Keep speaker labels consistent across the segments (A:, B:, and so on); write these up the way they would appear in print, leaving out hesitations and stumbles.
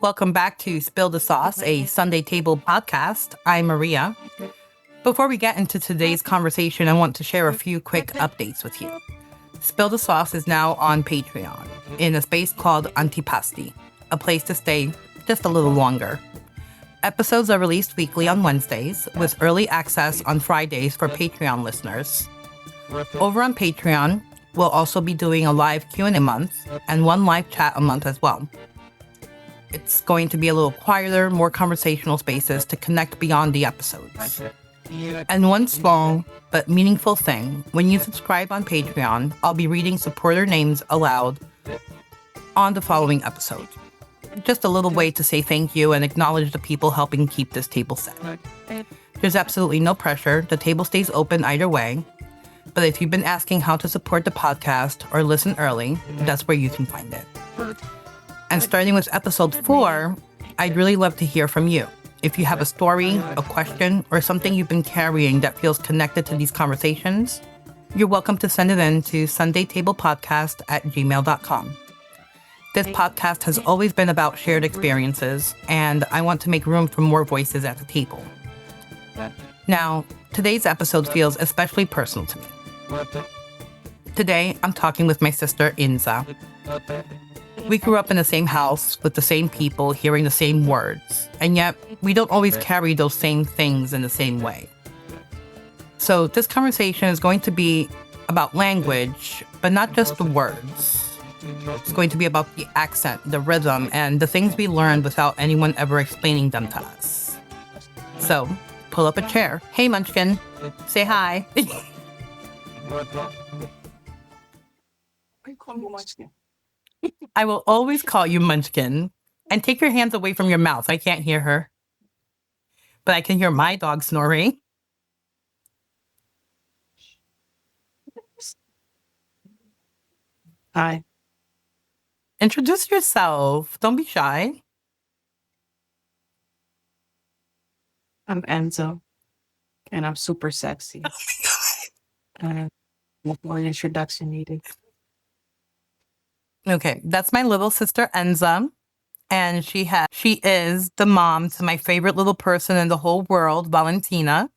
A: Welcome back to Spill the Sauce, a Sunday Table podcast. I'm Maria. Before we get into today's conversation, I want to share a few quick updates with you. Spill the Sauce is now on Patreon in a space called Antipasti, a place to stay just a little longer. Episodes are released weekly on Wednesdays, with early access on Fridays for Patreon listeners. Over on Patreon, we'll also be doing a live Q&A month and one live chat a month as well. It's going to be a little quieter, more conversational spaces to connect beyond the episodes. And one small but meaningful thing, when you subscribe on Patreon, I'll be reading supporter names aloud on the following episode. Just a little way to say thank you and acknowledge the people helping keep this table set. There's absolutely no pressure. The table stays open either way. But if you've been asking how to support the podcast or listen early, that's where you can find it. And starting with episode 4, I'd really love to hear from you. If you have a story, a question, or something you've been carrying that feels connected to these conversations, you're welcome to send it in to sundaytablepodcast@gmail.com. This podcast has always been about shared experiences, and I want to make room for more voices at the table. Now, today's episode feels especially personal to me. Today, I'm talking with my sister, Inza. We grew up in the same house with the same people, hearing the same words, and yet we don't always carry those same things in the same way. So this conversation is going to be about language, but not just the words. It's going to be about the accent, the rhythm, and the things we learned without anyone ever explaining them to us. So pull up a chair. Hey, Munchkin, say hi. I will always call you Munchkin. And take your hands away from your mouth. I can't hear her. But I can hear my dog snoring.
B: Hi,
A: Introduce yourself. Don't be shy.
B: I'm Enzo, and I'm super sexy. No more introduction needed.
A: Okay, that's my little sister Enza. And she is the mom to my favorite little person in the whole world, Valentina.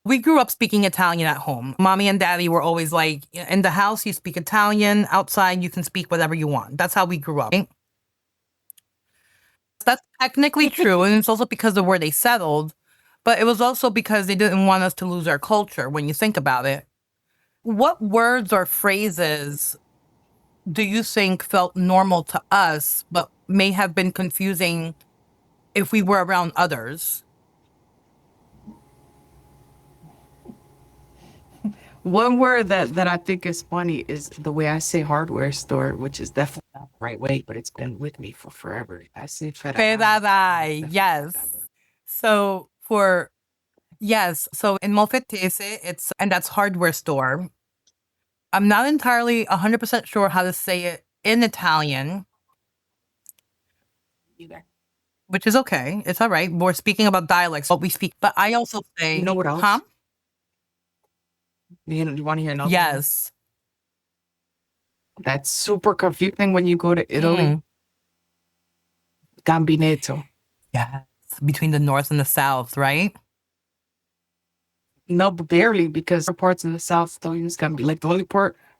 A: We grew up speaking Italian at home. Mommy and daddy were always like, in the house, you speak Italian. Outside, you can speak whatever you want. That's how we grew up. That's technically true. And it's also because of where they settled. But it was also because they didn't want us to lose our culture when you think about it. What words or phrases do you think felt normal to us, but may have been confusing if we were around others?
B: One word that I think is funny is the way I say hardware store, which is definitely not the right way, but it's been with me for forever. I say Ferrari.
A: Ferrari, yes. So in Molfettese, and that's hardware store. I'm not entirely 100% sure how to say it in Italian,
B: Either.
A: which is okay. It's all right. We're speaking about dialects, what we speak. But I also say,
B: You know what else?
A: huh?
B: You want to hear another one?
A: Yes.
B: That's super confusing when you go to Italy. Gambinetto.
A: Yes. Between the north and the south, right?
B: No, but barely, because some parts in the South don't use Gambino. Like the only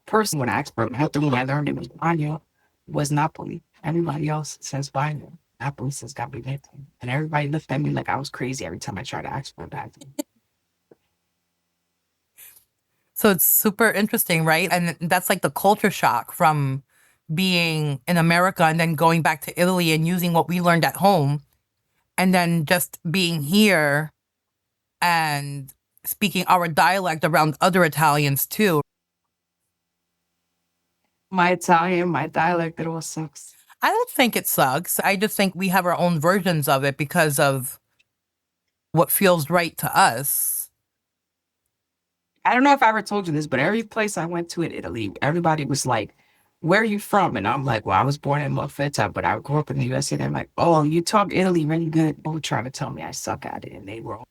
B: person when I asked for after when I learned it was Bagno was Napoli. Everybody else says Bagno. Napoli says Gambinetto. And everybody looked at me like I was crazy every time I tried to ask for that.
A: So it's super interesting, right? And that's like the culture shock from being in America and then going back to Italy and using what we learned at home and then just being here and speaking our dialect around other Italians too.
B: My Italian, my dialect, it all sucks.
A: I don't think it sucks. I just think we have our own versions of it because of what feels right to us.
B: I don't know if I ever told you this, but every place I went to in Italy, everybody was like, where are you from? And I'm like, well, I was born in Molfetta, but I grew up in the USA. And they're like, oh, you talk Italy really good. They were trying to tell me I suck at it. And they were all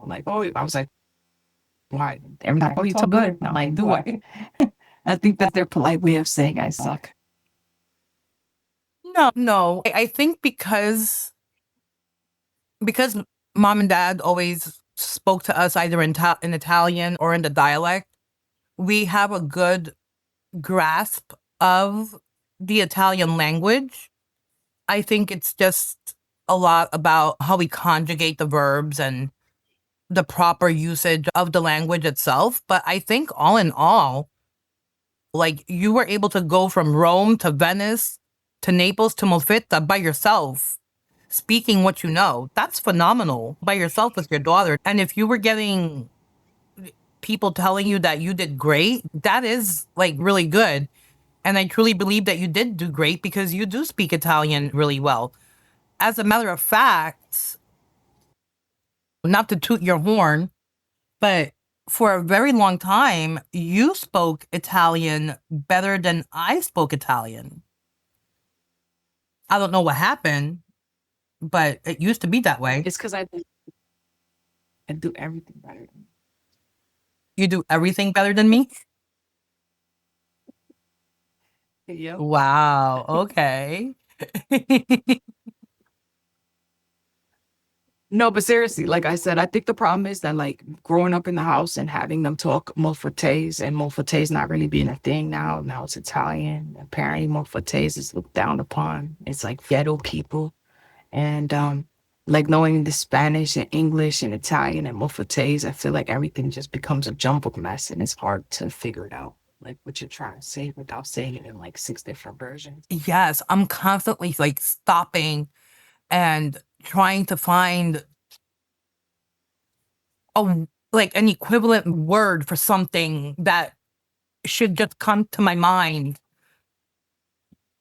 B: like, oh, I was like, why? They're like, oh, you talk good. And I'm like, do I? I think that's their polite way of saying I suck.
A: No, no. I think because mom and dad always spoke to us either in Italian or in the dialect, we have a good grasp of the Italian language. I think it's just a lot about how we conjugate the verbs and the proper usage of the language itself. But I think all in all, like you were able to go from Rome to Venice to Naples to Molfetta by yourself, speaking what you know. That's phenomenal by yourself with your daughter. And if you were getting people telling you that you did great, that is like really good. And I truly believe that you did do great because you do speak Italian really well. As a matter of fact, not to toot your horn, but for a very long time, you spoke Italian better than I spoke Italian. I don't know what happened, but it used to be that way.
B: It's because I do everything better.
A: You do everything better than me?
B: Yep.
A: Wow. Okay.
B: No, but seriously, like I said, I think the problem is that like growing up in the house and having them talk Molfettese and Molfettese not really being a thing now. Now it's Italian. Apparently Molfettese is looked down upon. It's like ghetto people. And like knowing the Spanish and English and Italian and Molfettese, I feel like everything just becomes a jumbled mess and it's hard to figure it out. Like what you're trying to say without saying it in like 6 different versions.
A: Yes, I'm constantly like stopping and trying to find a like an equivalent word for something that should just come to my mind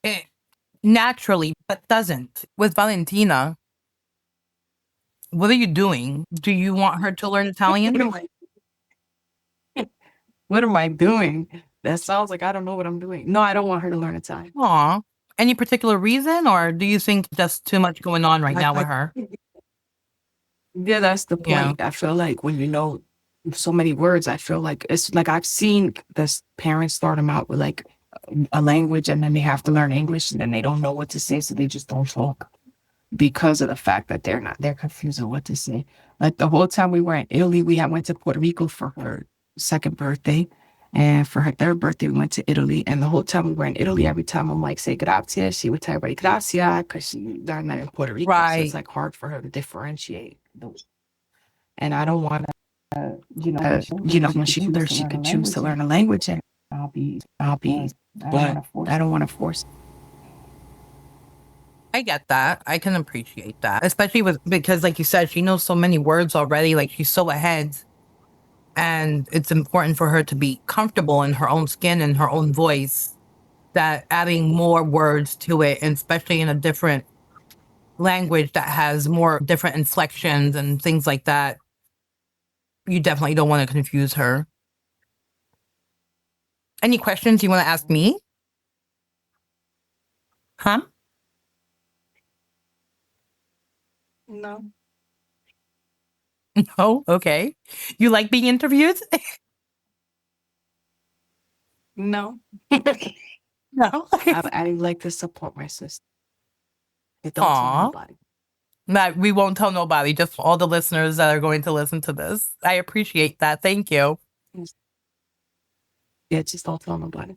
A: eh, naturally, but doesn't. With Valentina, what are you doing? Do you want her to learn
B: What
A: Italian?
B: am what am I doing? That sounds like I don't know what I'm doing. No, I don't want her to learn Italian.
A: Aw. Any particular reason, or do you think just too much going on right now with her?
B: Yeah, that's the
A: Yeah.
B: point. I feel like when you know so many words, I feel like it's like I've seen this parents start them out with like a language and then they have to learn English and then they don't know what to say, so they just don't talk because of the fact that they're confused on what to say. Like the whole time we were in Italy, went to Puerto Rico for her second birthday. And for her third birthday, we went to Italy. And the whole time we were in Italy, every time I'm like, say grazie, she would tell everybody grazie because she learned that in Puerto Rico. So
A: Right.
B: it's like hard for her to differentiate those. And I don't want to, when she older, she could choose to learn a language and I'll be, but I don't want to force.
A: I get that. I can appreciate that. Especially because like you said, she knows so many words already, like she's so ahead. And it's important for her to be comfortable in her own skin and her own voice, that adding more words to it, and especially in a different language that has more different inflections and things like that, you definitely don't want to confuse her. Any questions you want to ask me? Huh?
B: No.
A: No? Okay. You like being interviewed?
B: No.
A: No.
B: I like to support my sister. Don't tell
A: Aw.
B: nobody.
A: That we won't tell nobody, just all the listeners that are going to listen to this. I appreciate that. Thank you.
B: Yeah, just don't tell nobody.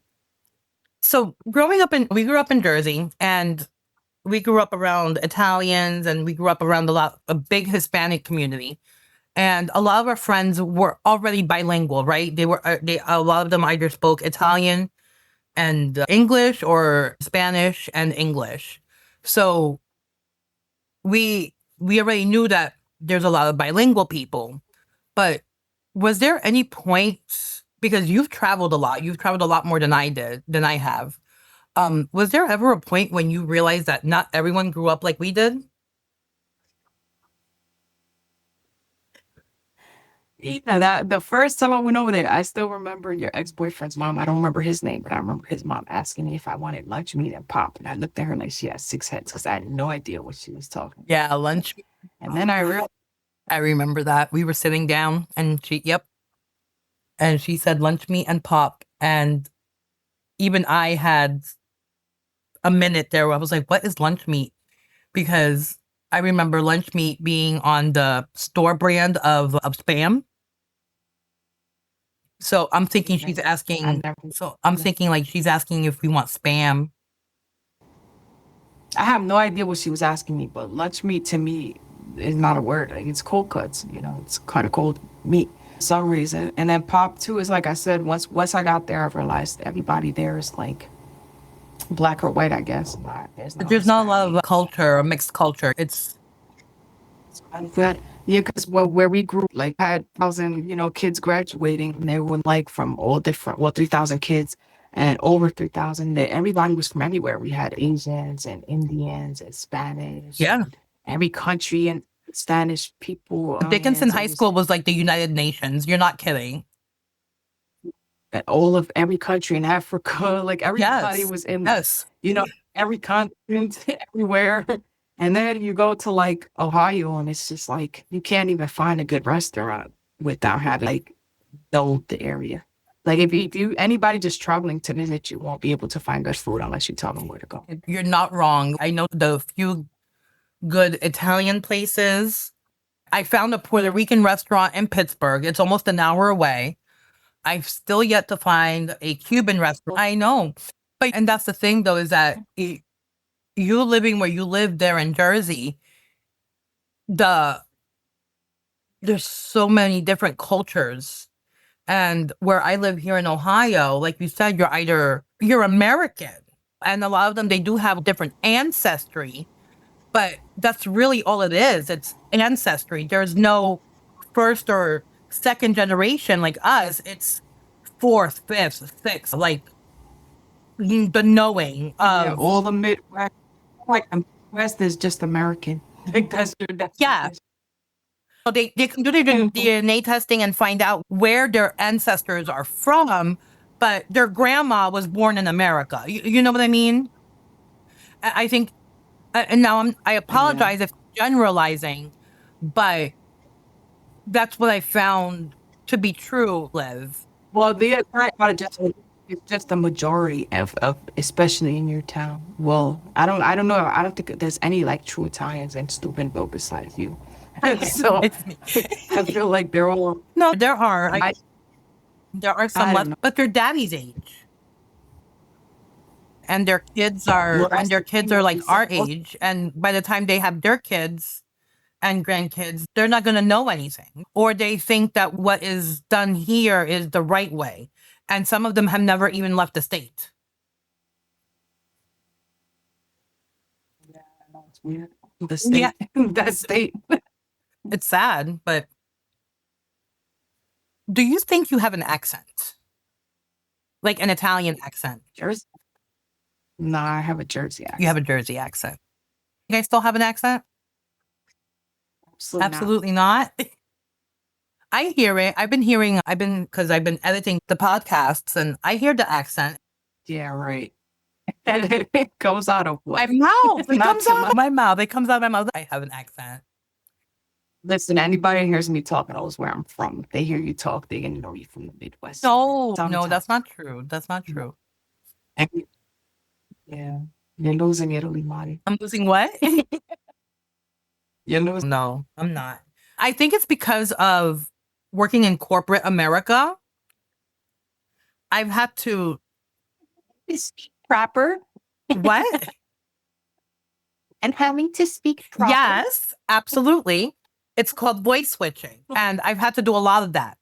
A: So we grew up in Jersey, and we grew up around Italians, and we grew up around a big Hispanic community. And a lot of our friends were already bilingual, right? A lot of them either spoke Italian and English or Spanish and English. So we already knew that there's a lot of bilingual people. But was there any point, because you've traveled a lot more than I have. Was there ever a point when you realized that not everyone grew up like we did?
B: Yeah, that the first time I went over there, I still remember your ex-boyfriend's mom. I don't remember his name, but I remember his mom asking me if I wanted lunch meat and pop. And I looked at her like she had 6 heads because I had no idea what she was talking about.
A: Yeah, lunch.
B: And then I realized,
A: I remember that. We were sitting down and and she said lunch meat and pop. And even I had a minute there where I was like, what is lunch meat? Because I remember lunch meat being on the store brand of Spam. So I'm thinking she's
B: I've
A: asking,
B: never.
A: so I'm thinking like she's asking if we want Spam.
B: I have no idea what she was asking me, but lunch meat to me is not a word. Like it's cold cuts, it's kind of cold meat for some reason. And then pop too is like I said, once I got there, I realized everybody there is like black or white, I guess. There's no
A: There's not a lot
B: Hispanic.
A: of culture, a mixed culture. It's
B: But yeah, because where we grew, like had 1,000, kids graduating, and they were like from all different, 3,000 kids, and over 3,000. Everybody was from everywhere. We had Asians and Indians and Spanish
A: yeah.
B: and every country and Spanish people.
A: Dickinson
B: So it
A: High
B: was
A: School was like the United Nations. You're not kidding.
B: all of every country in Africa, like everybody
A: Yes.
B: was in,
A: Yes.
B: every continent, everywhere. And then you go to like Ohio, and it's just like you can't even find a good restaurant without having like know the area. Like if you anybody just traveling to visit, you won't be able to find good food unless you tell them where to go.
A: You're not wrong. I know the few good Italian places. I found a Puerto Rican restaurant in Pittsburgh. It's almost an hour away. I've still yet to find a Cuban restaurant. I know. But and that's the thing though, is that you living where you live there in Jersey, the there's so many different cultures. And where I live here in Ohio, like you said, you're American. And a lot of them they do have different ancestry, but that's really all it is. It's ancestry. There's no first or second generation like us. It's fourth, fifth, sixth, like the knowing
B: Yeah,
A: of
B: all the Midwest, like the West is just American. Like that's
A: yeah. So they can do their DNA testing and find out where their ancestors are from, but their grandma was born in America. You know what I mean? I think, and now I
B: yeah.
A: apologize if I'm generalizing, but that's what I found to be true, Liv.
B: Well, the part just it's just the majority of especially in your town. Well, I don't know. I don't think there's any like true Italians in Steubenville besides you. So
A: It's me.
B: I feel like they're all.
A: No, there are.
B: I,
A: There are some
B: I don't
A: left,
B: know.
A: but they're daddy's age. And their kids
B: Well,
A: are and
B: that's
A: their
B: the
A: kids
B: thing.
A: are like
B: It's
A: our
B: supposed
A: age. And by the time they have their kids and grandkids, they're not gonna know anything. Or they think that what is done here is the right way. And some of them have never even left the state.
B: it's weird. The
A: Yeah.
B: state, that state.
A: It's sad, but do you think you have an accent? Like an Italian accent?
B: Jersey. No, I have a Jersey
A: You have
B: accent.
A: a Jersey accent. You guys still have an accent?
B: Absolutely not.
A: Absolutely not. I hear it. Because I've been editing the podcasts and I hear the accent.
B: Yeah, right. And it goes out of
A: My
B: what?
A: mouth. It
B: Not
A: comes
B: to
A: out
B: my.
A: of my mouth. It comes out of my mouth. I have an accent.
B: Listen, anybody who hears me talk knows where I'm from. If they hear you talk, they know you from the Midwest.
A: No, no,
B: Sometimes.
A: that's not true. That's not true.
B: And yeah, you're losing Italy, Marty.
A: I'm losing what?
B: You're losing.
A: No, I'm not. I think it's because of working in corporate America. I've had to
B: It's proper
A: what?
B: and having to speak proper.
A: Yes, absolutely. It's called voice switching. And I've had to do a lot of that.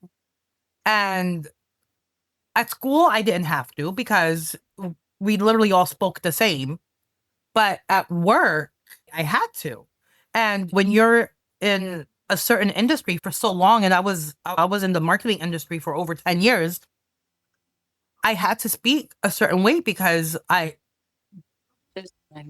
A: And at school, I didn't have to because we literally all spoke the same. But at work, I had to. And when you're in a certain industry for so long, and I was in the marketing industry for over 10 years, I had to speak a certain way because
B: And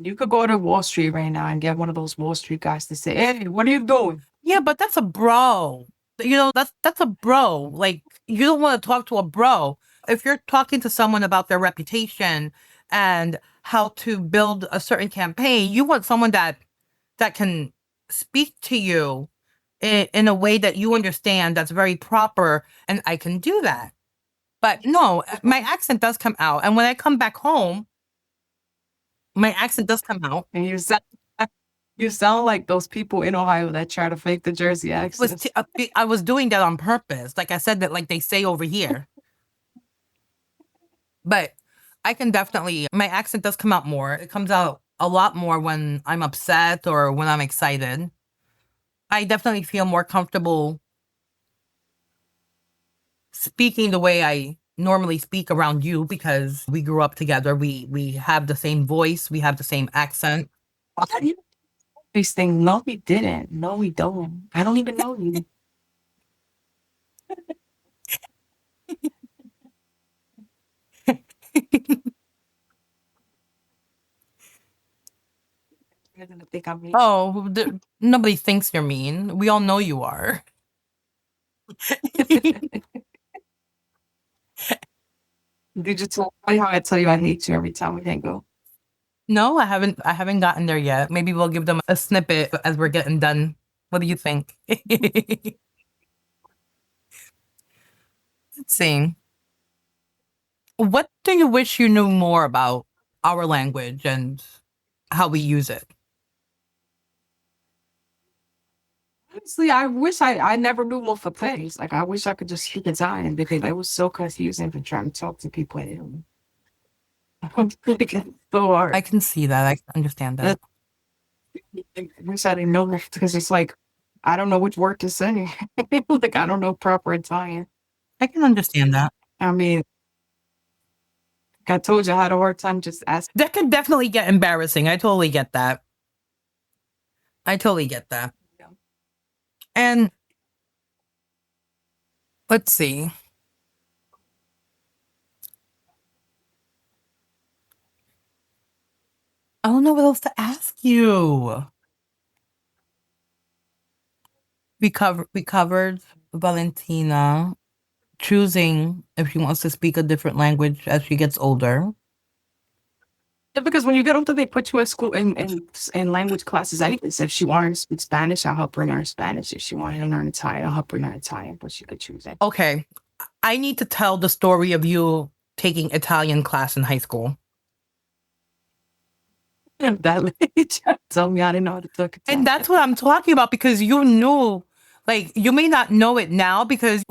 B: you could go to Wall Street right now and get one of those Wall Street guys to say, "Hey, what are you doing?"
A: yeah, but that's a bro. That's a bro. Like you don't want to talk to a bro. If you're talking to someone about their reputation and how to build a certain campaign, you want someone that can speak to you in a way that you understand that's very proper, and I can do that. But no, my accent does come out. And when I come back home, My accent does come out.
B: And you sound like those people in Ohio that try to fake the Jersey
A: Was
B: accents.
A: I was doing that on purpose. Like I said that like they say over here. But I can definitely my accent does come out more. It comes out a lot more when I'm upset or when I'm excited. I definitely feel more comfortable speaking the way I normally speak around you because we grew up together. We have the same voice, we have the same accent.
B: Why do you these things? No, we didn't. No, we don't. I don't even know you. You're gonna think I'm mean.
A: Oh, nobody thinks you're mean. We all know you are.
B: Did you tell me how I tell you I hate you every time we hang out?
A: No, I haven't gotten there yet. Maybe we'll give them a snippet as we're getting done. What do you think? Let's see. What do you wish you knew more about our language and how we use it?
B: Honestly, I wish I never knew multiplays. Like I wish I could just speak Italian because it was so confusing for trying to talk to people in Italy. It's so hard.
A: I can see that. I can understand that.
B: I wish I didn't know that because it's like I don't know which word to say. Like I don't know proper Italian.
A: I can understand that.
B: I mean, like I told you I had a hard time just asking.
A: That could definitely get embarrassing. I totally get that. I totally get that. And let's see. I don't know what else to ask you. We covered Valentina choosing if she wants to speak a different language as she gets older.
B: Yeah, because when you get older, they put you at school in language classes. Anyways, if she wanted to speak Spanish, I'll help her learn Spanish. If she wanted to learn Italian, I'll help her learn Italian. But she could choose it.
A: Okay, I need to tell the story of you taking Italian class in high school.
B: That lady tried to tell me I didn't know how to talk
A: And
B: Italian.
A: that's what I'm talking about because you knew, like, you may not know it now because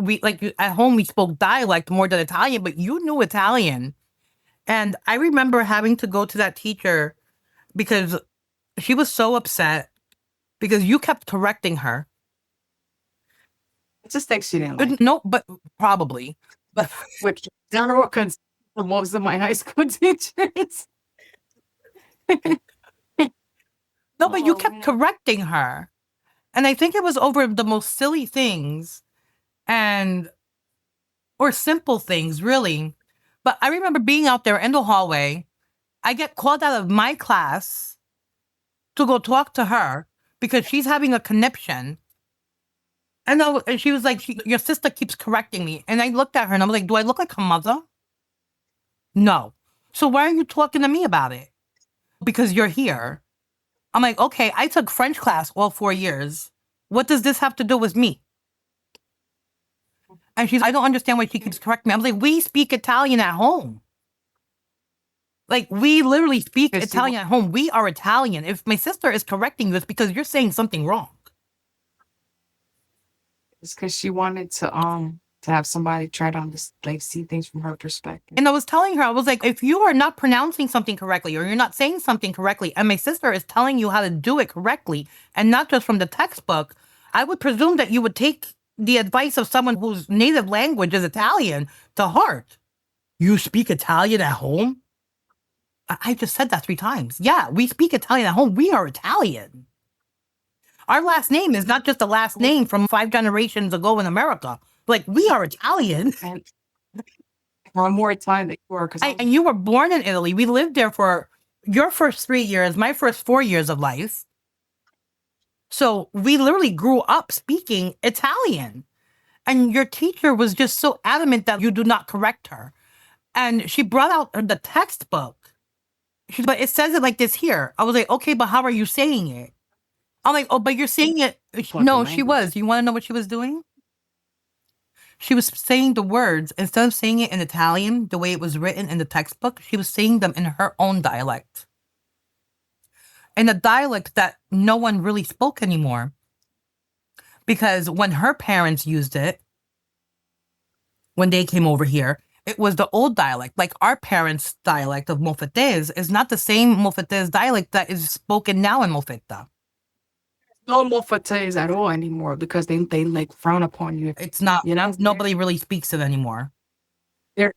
A: at home we spoke dialect more than Italian, but you knew Italian. And I remember having to go to that teacher because she was so upset because you kept correcting her.
B: I just think she didn't like
A: No, but probably. But
B: which general because most of my high school teachers.
A: no, but you
B: Oh,
A: kept
B: man.
A: correcting her. And I think it was over the most silly things and or simple things, really. But I remember being out there in the hallway. I get called out of my class to go talk to her because she's having a conniption. And she was like, your sister keeps correcting me. And I looked at her and I was like, do I look like her mother? No. So why are you talking to me about it? Because you're here. I'm like, okay, I took French class all 4 years. What does this have to do with me? And I don't understand why she keeps correcting me. I'm like, we speak Italian at home. Like, we literally speak
B: Because
A: Italian at home. We are Italian. If my sister is correcting you, it's because you're saying something wrong.
B: it's because she wanted to have somebody try to like see things from her perspective.
A: And I was telling her, I was like, if you are not pronouncing something correctly or you're not saying something correctly, and my sister is telling you how to do it correctly and not just from the textbook, I would presume that you would take the advice of someone whose native language is Italian to heart. You speak Italian at home? I just said that 3 times. Yeah, we speak Italian at home. We are Italian. Our last name is not just a last name from 5 generations ago in America. Like, we are Italian.
B: And one more time that you were because
A: And you were born in Italy. We lived there for your first 3 years, my first 4 years of life. So we literally grew up speaking Italian. And your teacher was just so adamant that you do not correct her. And she brought out the textbook. She's like, it says it like this here. I was like, okay, but how are you saying it? I'm like, oh, but you're saying it. No, she was. You want to know what she was doing? She was saying the words, instead of saying it in Italian, the way it was written in the textbook, she was saying them in her own dialect. in a dialect that no one really spoke anymore. Because when her parents used it, when they came over here, it was the old dialect. Like our parents' dialect of Mofetes is not the same Mofetes dialect that is spoken now in Mofeta.
B: No more Fates at all anymore because they like frown upon you.
A: It's not,
B: You know,
A: nobody really speaks it anymore.
B: they're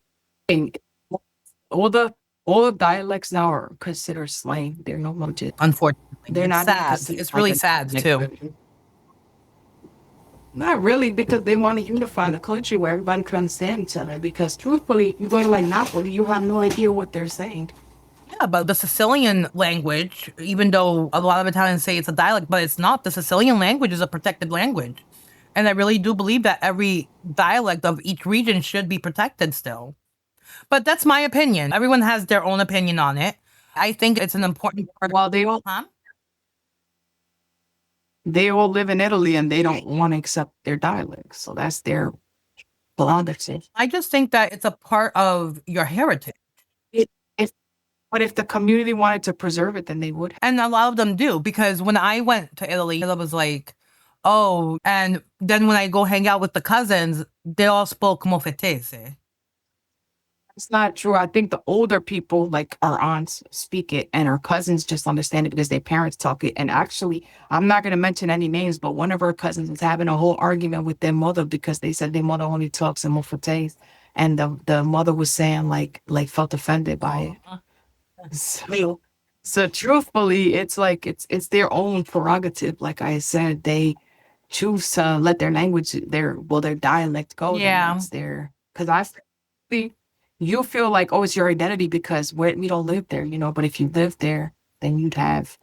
B: all the all the dialects now are considered slang. They're no longer.
A: Unfortunately,
B: They're
A: it's
B: not
A: sad.
B: considered
A: It's really
B: like a
A: sad
B: dialect.
A: too.
B: Not really, because they want to unify the country where everybody can understand each other. Because truthfully, you go to like Napoli, you have no idea what they're saying.
A: Yeah, but the Sicilian language, even though a lot of Italians say it's a dialect, but it's not. The Sicilian language is a protected language. And I really do believe that every dialect of each region should be protected still. But that's my opinion. Everyone has their own opinion on it. I think it's an important part.
B: Well,
A: Huh?
B: they all live in Italy and they don't want to accept their dialects, so that's their prerogative.
A: I just think that it's a part of your heritage.
B: If but if the community wanted to preserve it, then they would.
A: And a lot of them do, because when I went to Italy, I was like, oh, and then when I go hang out with the cousins, they all spoke Mofetese.
B: It's not true. I think the older people, like our aunts, speak it, and our cousins just understand it because their parents talk it. And actually, I'm not going to mention any names, but one of our cousins was having a whole argument with their mother because they said their mother only talks in Mofetese, and the mother was saying like felt offended by it. So truthfully, it's like it's their own prerogative. Like I said, they choose to let their language, their dialect go.
A: Yeah.
B: That's their, because I see you feel like, oh, it's your identity because we don't live there, but if you live there, then you'd have,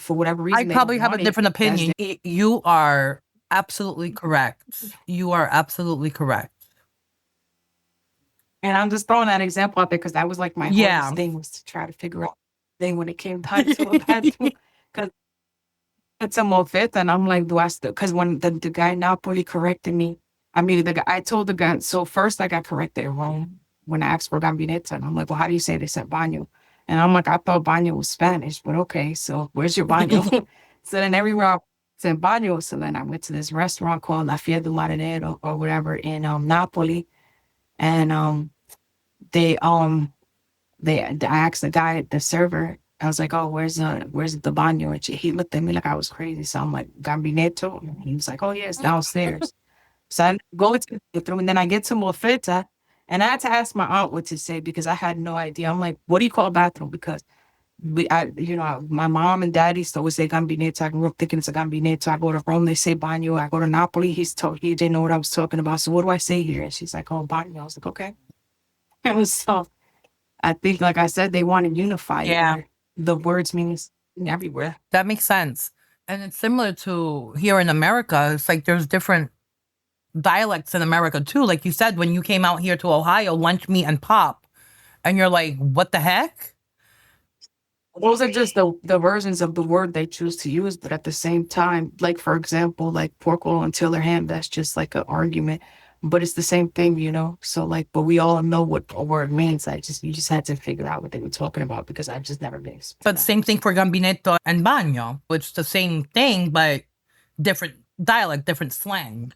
B: for whatever reason.
A: I probably have a different opinion. You are absolutely correct. You are absolutely correct.
B: And I'm just throwing that example out there because that was like my hardest thing, was to try to figure out thing when it came time to a bathroom. Because it's a Mofeta, and I'm like, do I still? Because when the guy in Napoli corrected me, I told the guy, so first I got corrected wrong when I asked for gambinetta. And I'm like, well, how do you say they said baño? And I'm like, I thought baño was Spanish, but okay, so where's your baño? So then everywhere I said baño. So then I went to this restaurant called La Fiera del Marinero or whatever in Napoli. And I asked the guy, the server, I was like, oh, where's the baño? And he looked at me like I was crazy. So I'm like, gambinetto? And he was like, oh, yeah, it's downstairs. So I go to the bathroom, and then I get to Mofeta, and I had to ask my aunt what to say because I had no idea. I'm like, what do you call a bathroom? Because my mom and daddy used to always say gambinetto. I grew up thinking it's a gambinetto. I go to Rome, they say baño. I go to Napoli, he didn't know what I was talking about. So what do I say here? And she's like, oh, baño. I was like, okay. It was so, I think, like I said, they want to unify.
A: Yeah.
B: The words mean everywhere.
A: That makes sense. And it's similar to here in America. It's like there's different dialects in America too. Like you said, when you came out here to Ohio, lunch meat and pop, and you're like, what the heck?
B: Those are just the versions of the word they choose to use, but at the same time, like for example, like pork roll and tiller ham, that's just like an argument, but it's the same thing, So like, but we all know what a word means. You just had to figure out what they were talking about because I've just never been.
A: But same thing for gambinetto and bagno, which is the same thing, but different dialect, different slang.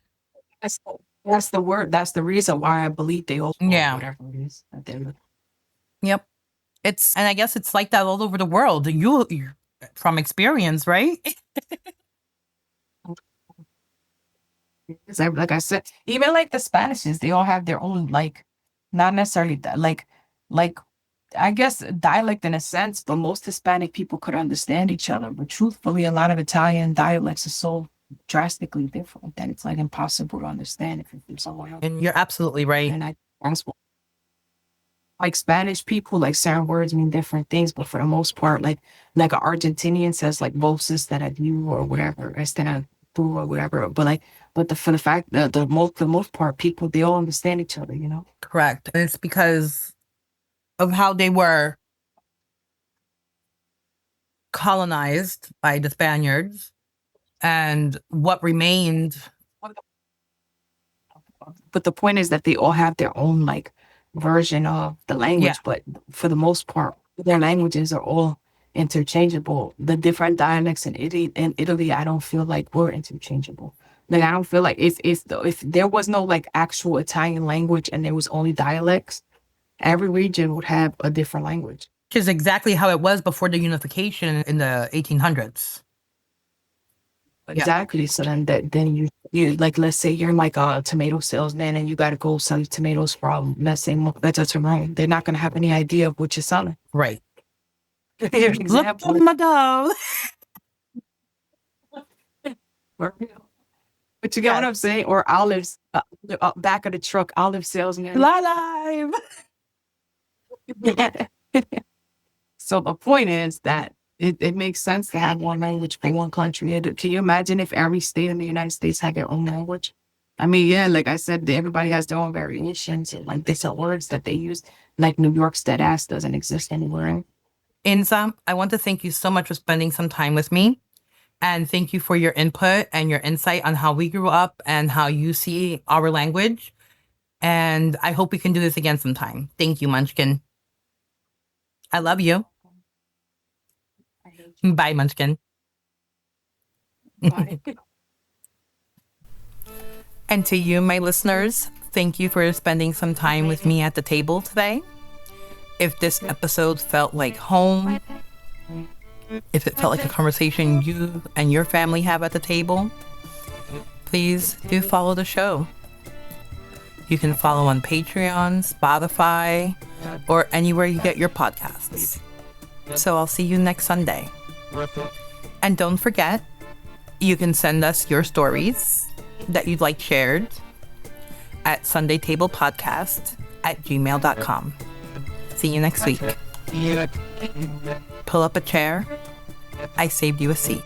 B: That's the word. That's the reason why I believe they all.
A: Yeah.
B: Whatever it is.
A: Yep. And I guess it's like that all over the world. You from experience, right?
B: Like I said, even like the Spanishes, they all have their own, like, not necessarily like I guess dialect in a sense, but most Hispanic people could understand each other. But truthfully, a lot of Italian dialects are so drastically different that it's like impossible to understand if you're from somewhere else.
A: And you're absolutely right.
B: And like Spanish people, like certain words mean different things, but for the most part, like an Argentinian says like vos that I do or whatever, instead of tu or whatever. But for the fact that the most part, people, they all understand each other,
A: Correct. And it's because of how they were colonized by the Spaniards and what remained.
B: But the point is that they all have their own like version of the language, but for the most part, their languages are all interchangeable. The different dialects in Italy, I don't feel like we're interchangeable. Like I don't feel like if there was no like actual Italian language and there was only dialects, every region would have a different language.
A: Which is exactly how it was before the unification in the 1800s.
B: Exactly. So then you like, let's say you're like a tomato salesman and you got to go sell tomatoes from, let's say, that's Rome. They're not going to have any idea of what you're selling.
A: Right.
B: Example.
A: Look at my dog.
B: But you get what I'm saying? Or olives, back of the truck, olive salesman.
A: Live.
B: So the point is that it makes sense to have one language for one country. Can you imagine if every state in the United States had their own language? I mean, yeah, like I said, everybody has their own variations and like different words that they use. Like New York's dead ass doesn't exist anywhere.
A: Inza, I want to thank you so much for spending some time with me. And thank you for your input and your insight on how we grew up and how you see our language. And I hope we can do this again sometime. Thank you, Munchkin. I love you. Bye, Munchkin.
B: Bye.
A: And to you, my listeners, thank you for spending some time with me at the table today. If this episode felt like home, if it felt like a conversation you and your family have at the table, please do follow the show. You can follow on Patreon, Spotify, or anywhere you get your podcasts. So I'll see you next Sunday. And don't forget, you can send us your stories that you'd like shared at sundaytablepodcast@gmail.com. See you next week. Pull up a chair. I saved you a seat.